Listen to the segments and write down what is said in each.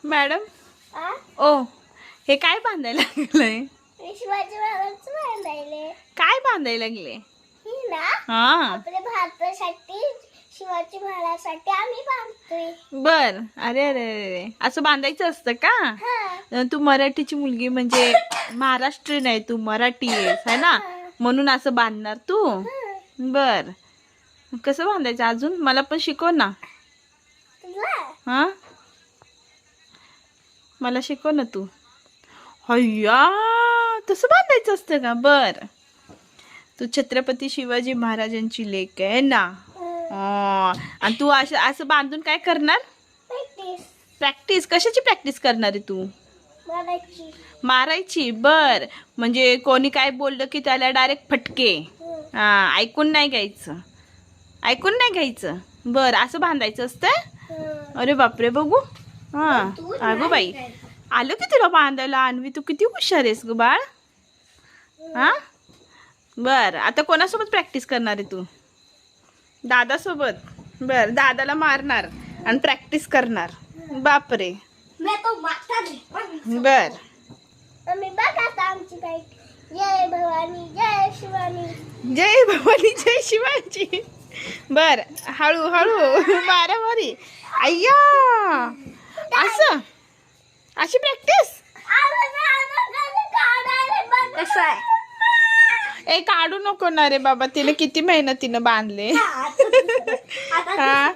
Madam ओ हे काय बांधायला लागलंय? शिवाजी महाराजांचं बांधायले. काय बांधायला लागले? ही ना हा आपल्या भारतासाठी शिवाजी महाराजांसाठी आम्ही बांधतोय. बर. अरे अरे अरे असं बांधायचं असतं का? हा. तू मराठीची मुलगी म्हणजे महाराष्ट्रीयन आहे, तू मराठी आहेस है ना, म्हणून असं बांधणार तू. बर. कसं बांधायचं अजून मला पण शिकव ना. तुला हा मला शिकव ना तू. हय्या तसं बांधायचं असतं का? बर. तू छत्रपती शिवाजी महाराजांची लेक आहे ना. आणि तू असं असं बांधून काय करणार? प्रॅक्टिस प्रॅक्टिस कशाची प्रॅक्टिस करणार आहे तू? मारायची. मारायची. बर. म्हणजे कोणी काय बोललं की त्याला डायरेक्ट फटके. हा ऐकून नाही घ्यायचं. ऐकून नाही घ्यायचं. बर असं बांधायचं असतं. अरे बापरे बघू. हा अगो बाई आलो की तुला बांधायला. अन्वी तू किती हुशार आहेस ग बाळ. हा बर. आता कोणासोबत प्रॅक्टिस करणार आहे तू? दादासोबत. बर. दादाला मारणार आणि प्रॅक्टिस करणार. बापरे. मी तो माता नाही. बर. आम्ही बघा आता आमची काय. जय भवानी जय शिवानी. जय भवानी जय शिवाजी. बर. हळू हळू मारामारी. अय्या असं अशी प्रॅक्टिस. कसं आहे? ए काढू नको ना रे बाबा. तिला किती मेहनतीनं बांधले. हा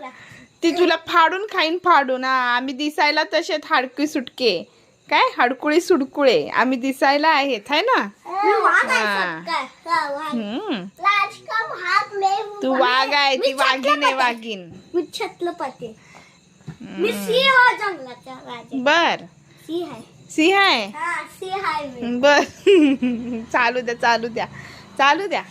ती तुला फाडून खाईन फाडून. हा आम्ही दिसायला तसेच हाडकी सुटके काय हाडकुळे सुडकुळे आम्ही दिसायला आहेत है ना. तू वाघ आहे ती वाघीण आहे वाघीण. मी छत्रपती. मी सिंह आहे जंगलाचा राजा. बर. सिंह आहे. सिंह आहे. हा सिंह आहे मी. बर. चालू द्या चालू द्या चालू द्या.